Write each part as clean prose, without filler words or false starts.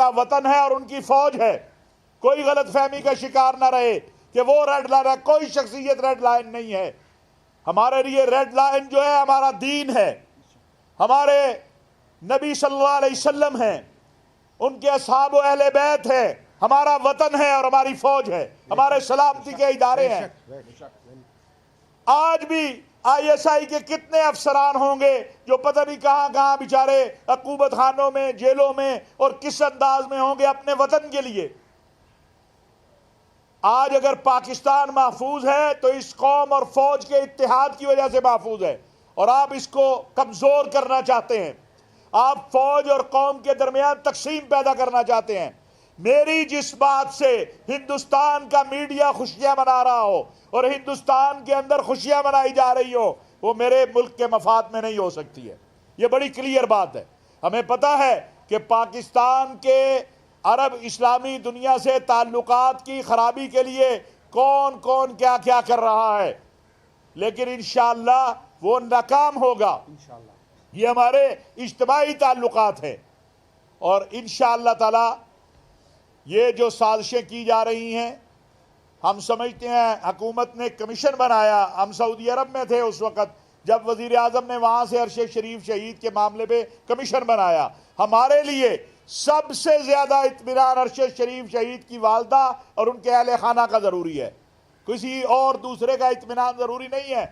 आपका वतन है और उनकी फौज है। कोई गलत फहमी का शिकार ना रहे कि वो रेड लाइन है। कोई शख्सियत रेड लाइन नहीं है। हमारे लिए रेड लाइन जो है हमारा दीन है, हमारे नबी सल्लल्लाहु अलैहि वसल्लम हैं, उनके असहाब व अहले बैत है, हमारा वतन है और हमारी फौज है, हमारे सलामती के इदारे हैं। आज भी ISI के कितने अफसरान होंगे जो पता नहीं कहां कहां बेचारे अकूबत खानों में, जेलों में और किस अंदाज में होंगे अपने वतन के लिए। आज अगर पाकिस्तान महफूज है तो इस कौम और फौज के इत्तेहाद की वजह से महफूज है, और आप इसको कमजोर करना चाहते हैं। आप फौज और कौम के दरमियान तकसीम पैदा करना चाहते हैं। मेरी जिस बात से हिंदुस्तान का मीडिया खुशियां मना रहा हो और हिंदुस्तान के अंदर खुशियां मनाई जा रही हो, वो मेरे मुल्क के मफाद में नहीं हो सकती है। ये बड़ी क्लियर बात है। हमें पता है कि पाकिस्तान के अरब इस्लामी दुनिया से ताल्लुकात की खराबी के लिए कौन कौन क्या क्या कर रहा है, लेकिन इंशाअल्लाह वो नाकाम होगा। ये हमारे इज्तिमाई ताल्लुकात हैं और इंशाअल्लाह ताला ये जो साजिशें की जा रही हैं, हम समझते हैं हुकूमत ने कमीशन बनाया। हम सऊदी अरब में थे उस वक़्त जब वज़ीर आज़म ने वहाँ से अरशद शरीफ शहीद के मामले पे कमीशन बनाया। हमारे लिए सबसे ज़्यादा इत्मीनान अरशद शरीफ शहीद की वालदा और उनके अहले खाना का ज़रूरी है, किसी और दूसरे का इत्मीनान ज़रूरी नहीं है।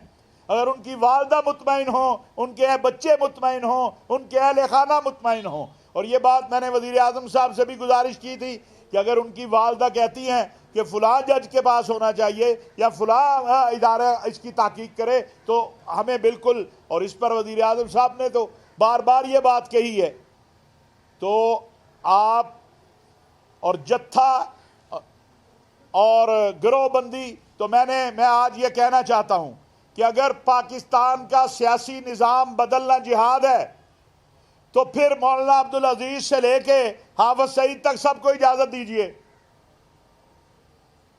अगर उनकी वालदा मुतमईन हो, उनके बच्चे मुतमईन हो, उनके अहले खाना मुतमईन हो। और ये बात मैंने वज़ीर आज़म साहब से भी गुजारिश की थी कि अगर उनकी वालदा कहती हैं कि फ़लाँ जज के पास होना चाहिए या फ़लाँ इदारा इसकी तहकीक करे, तो हमें बिल्कुल, और इस पर वज़ीर आज़म साहब ने तो बार बार ये बात कही है। तो आप और जत्था और गिरोहबंदी, तो मैं आज ये कहना चाहता हूँ कि अगर पाकिस्तान का सियासी निज़ाम बदलना जिहाद है तो फिर मौलाना अब्दुल अजीज से लेके हाफिज सईद तक सबको इजाज़त दीजिए।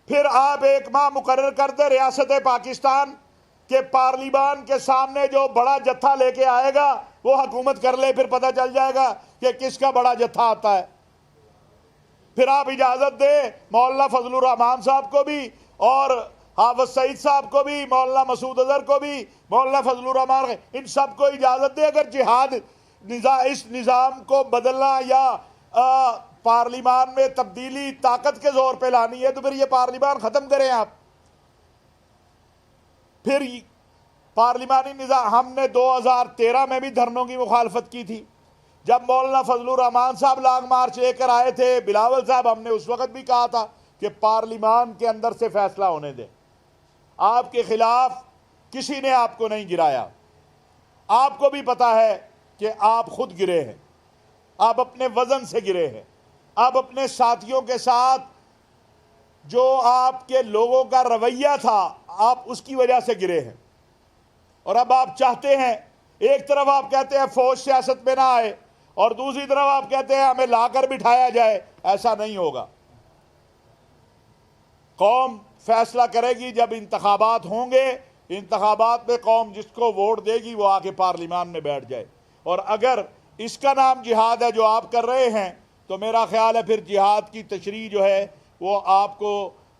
फिर आप एक माह मुकर्रर कर दे रियासत पाकिस्तान के पार्लिमान के सामने जो बड़ा जत्था लेके आएगा वो हुकूमत कर ले, फिर पता चल जाएगा कि किसका बड़ा जत्था आता है। फिर आप इजाज़त दे मौलाना फजलुर रहमान साहब को भी और हाफिज सईद साहब को भी, मौलाना मसूद अजहर को भी, मौलाना फजलुर रहमान, इन सब को इजाज़त दे। अगर जिहाद इस निज़ाम को बदलना या पार्लिमान में तब्दीली ताकत के जोर पे लानी है तो फिर ये पार्लिमान ख़त्म करें आप। फिर पार्लिमानी निज़ाम, हमने 2013 में भी धरनों की मुखालफत की थी। जब मौलाना फजलुर रहमान साहब लॉन्ग मार्च लेकर आए थे, बिलावल साहब, हमने उस वक़्त भी कहा था कि पार्लिमान के अंदर से फैसला होने दें। आपके खिलाफ किसी ने आपको नहीं गिराया। आपको भी पता है कि आप खुद गिरे हैं, आप अपने वजन से गिरे हैं, आप अपने साथियों के साथ जो आपके लोगों का रवैया था आप उसकी वजह से गिरे हैं। और अब आप चाहते हैं, एक तरफ आप कहते हैं फौज सियासत में ना आए और दूसरी तरफ आप कहते हैं हमें लाकर बिठाया जाए। ऐसा नहीं होगा। कौम फैसला करेगी जब इंतखाबात होंगे। इंतखाबात में कौम जिसको वोट देगी वो आके पार्लिमान में बैठ जाए। और अगर इसका नाम जिहाद है जो आप कर रहे हैं तो मेरा ख्याल है फिर जिहाद की तशरीह जो है वो आपको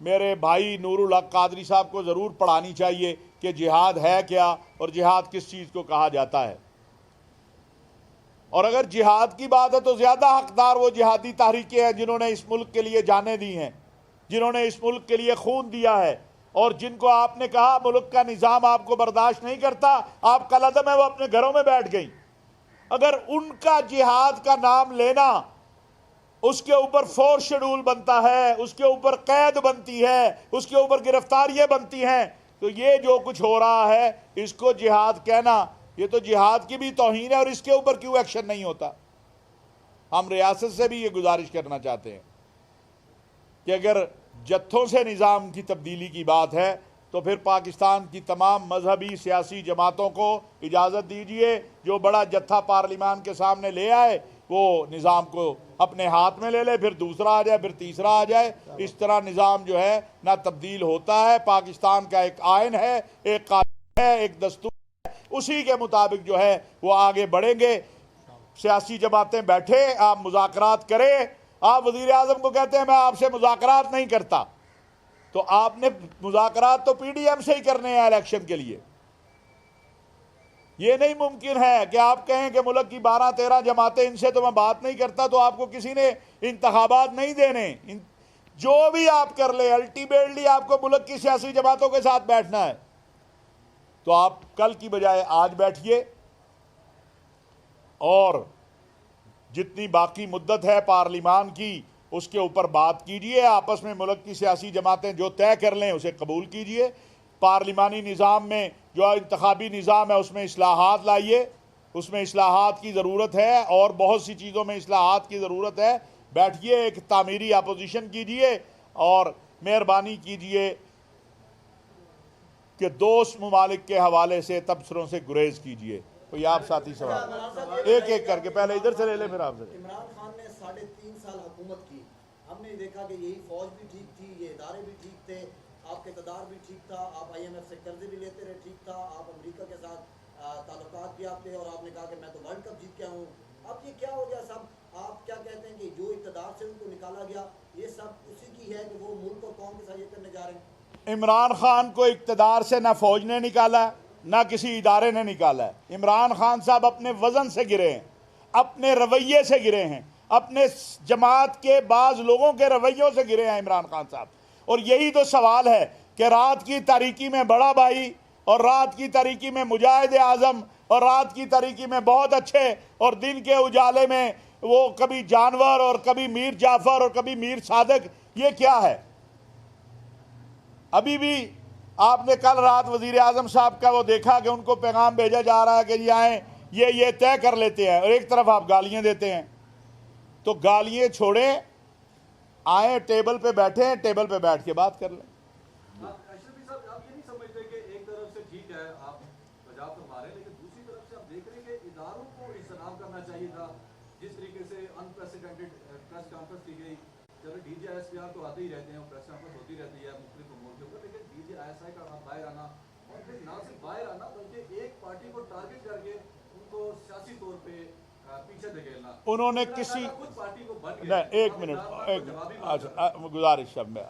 मेरे भाई नूरुल हक कादरी साहब को ज़रूर पढ़ानी चाहिए कि जिहाद है क्या और जिहाद किस चीज़ को कहा जाता है। और अगर जिहाद की बात है तो ज़्यादा हकदार वो जिहादी तहरीकें हैं जिन्होंने इस मुल्क के लिए जानें दी हैं, जिन्होंने इस मुल्क के लिए खून दिया है, और जिनको आपने कहा मुल्क का निज़ाम आपको बर्दाश्त नहीं करता, आप कल अदम है वो अपने घरों में बैठ गई। अगर उनका जिहाद का नाम लेना, उसके ऊपर फोर्स शेड्यूल बनता है, उसके ऊपर कैद बनती है, उसके ऊपर गिरफ्तारियां बनती हैं, तो ये जो कुछ हो रहा है इसको जिहाद कहना, ये तो जिहाद की भी तौहीन है। और इसके ऊपर क्यों एक्शन नहीं होता? हम रियासत से भी ये गुजारिश करना चाहते हैं कि अगर जत्थों से निज़ाम की तब्दीली की बात है तो फिर पाकिस्तान की तमाम मजहबी सियासी जमातों को इजाज़त दीजिए, जो बड़ा जत्था पार्लिमान के सामने ले आए वो निज़ाम को अपने हाथ में ले ले, फिर दूसरा आ जाए, फिर तीसरा आ जाए। इस तरह निज़ाम जो है ना तब्दील होता है। पाकिस्तान का एक आइन है, एक कानून है, एक दस्तूर है, उसी के मुताबिक जो है वो आगे बढ़ेंगे। सियासी जमातें बैठे, आप मुज़ाकरात करें आप वजीर आजम को कहते हैं मैं आपसे मुज़ाकरात नहीं करता, तो आपने मुज़ाकरात तो पीडीएम से ही करने हैं इलेक्शन के लिए। ये नहीं मुमकिन है कि आप कहें कि मुल्क की 12-13 जमातें, इनसे तो मैं बात नहीं करता, तो आपको किसी ने इंतखाबात नहीं देने। जो भी आप कर ले, अल्टीमेटली आपको मुल्क की सियासी जमातों के साथ बैठना है। तो आप कल की बजाय आज बैठिए और जितनी बाकी मुद्दत है पार्लिमान की उसके ऊपर बात कीजिए। आपस में मुल्क की सियासी जमातें जो तय कर लें उसे कबूल कीजिए। पार्लिमानी निज़ाम में जो इंतखाबी निज़ाम है उसमें इस्लाहात लाइए, उसमें इस्लाहात की ज़रूरत है और बहुत सी चीज़ों में इस्लाहात की ज़रूरत है। बैठिए, एक तामीरी अपोजिशन कीजिए और मेहरबानी कीजिए कि दोस्त ममालिक के हवाले से तबसरों से गुरेज कीजिए। कोई आप साथी सवाल एक एक करके, पहले इधर से ले ले फिर आपसे। इमरान खान ने 3.5 साल हुकूमत की, हमने देखा कि यही फौज भी ठीक थी, ये इदारे भी ठीक थे, आपके इक़्तिदार भी ठीक था, आप IMF से कर्जे भी लेते रहे, ठीक था, आप अमेरिका के साथ ताल्लुकात भी आपके, और आपने कहा कि मैं तो वर्ल्ड कप जीत के आऊँ। अब ये क्या हो गया सब? आप क्या कहते हैं कि जो इक़्तिदार से उनको निकाला गया ये सब उसी की है कि वो मुल्क और कौम के साथ ये करने जा रहे हैं? इमरान खान को इक़्तिदार से ना फौज ने निकाला ना किसी इदारे ने निकाला है। इमरान खान साहब अपने वजन से गिरे हैं, अपने रवैये से गिरे हैं, अपने जमात के बाज लोगों के रवैयों से गिरे हैं इमरान खान साहब। और यही तो सवाल है कि रात की तारीकी में बड़ा भाई और रात की तारीकी में मुजाहिद आज़म और रात की तारीकी में बहुत अच्छे और दिन के उजाले में वो कभी जानवर और कभी मीर जाफर और कभी मीर सादक, ये क्या है? अभी भी आपने कल रात वजीर आजम साहब का वो देखा कि उनको पैगाम भेजा जा रहा है कि ये आए, ये तय कर लेते हैं, और एक तरफ आप गालियां देते हैं। तो गालियां छोड़े, आए टेबल पे बैठे हैं, टेबल पे बैठ के बात कर लें। अशरफी साहब, आप ये नहीं समझते कि एक तरफ से ठीक है आप पंजाब तो मारे, लेकिन दूसरी तरफ से आप देख रहे हैं कि इदारों को इस्तेमाल करना चाहिए था। जिस तरीके से अनप्रेसिडेंटेड प्रेस कॉन्फ्रेंस की गई, चलो DJISPR तो आते ही रहते हैं, प्रेस कॉन्फ्रेंस होती रहती है मुख्तलिफ उमूर के ऊपर, लेकिन DJISI का बाहर आना, और फिर ना सिर्फ बाहर आना बल्कि एक पार्टी को टारगेट करके उनको सियासी तौर पे पीछे धकेलना। उन्होंने किसी खुद पार्टी को बन नहीं, एक मिनट, अच्छा गुजारिश सब में,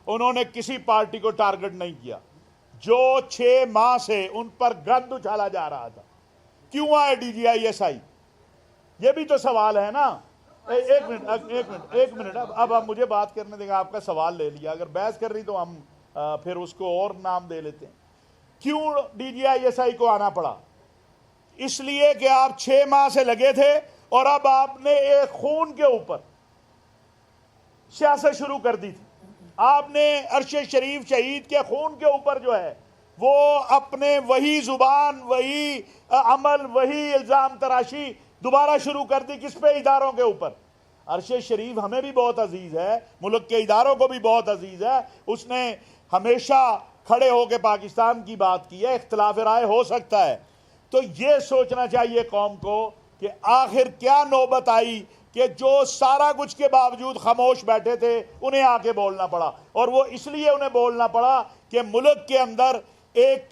उन्होंने किसी पार्टी को टारगेट नहीं किया। जो 6 माह से उन पर गंद उछाला जा रहा था, क्यों आए DJISI? ये भी तो सवाल है ना। एक मिनट, अब आप मुझे बात करने देंगे, आपका सवाल ले लिया, अगर बहस कर रही तो हम फिर उसको और नाम दे लेते हैं। क्यों DJISI को आना पड़ा? इसलिए कि आप 6 माह से लगे थे और अब आपने एक खून के ऊपर सियासत शुरू कर दी थी। आपने अरशद शरीफ शहीद के खून के ऊपर जो है वो अपने वही जुबान, वही अमल, वही इल्ज़ाम तराशी दोबारा शुरू कर दी। किस पे? इदारों के ऊपर। अरशद शरीफ हमें भी बहुत अजीज है, मुल्क के इदारों को भी बहुत अजीज है, उसने हमेशा खड़े होकर पाकिस्तान की बात की है। इख्तिलाफ राय हो सकता है, तो ये सोचना चाहिए कौम को कि आखिर क्या नौबत आई कि जो सारा कुछ के बावजूद खामोश बैठे थे उन्हें आके बोलना पड़ा। और वो इसलिए उन्हें बोलना पड़ा कि मुल्क के अंदर एक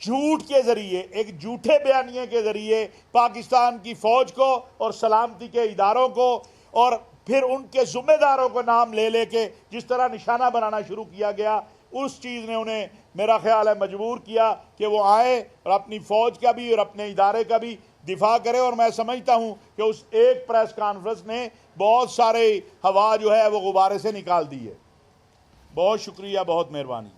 झूठ के जरिए, एक झूठे बयानिए के जरिए पाकिस्तान की फौज को और सलामती के इदारों को और फिर उनके जिम्मेदारों को नाम ले लेके जिस तरह निशाना बनाना शुरू किया गया, उस चीज़ ने उन्हें मेरा ख्याल है मजबूर किया कि वो आए और अपनी फ़ौज का भी और अपने इदारे का भी दिफा करे। और मैं समझता हूँ कि उस एक प्रेस कॉन्फ्रेंस ने बहुत सारे हवा जो है वो गुब्बारे से निकाल दी है। बहुत शुक्रिया, बहुत मेहरबानी।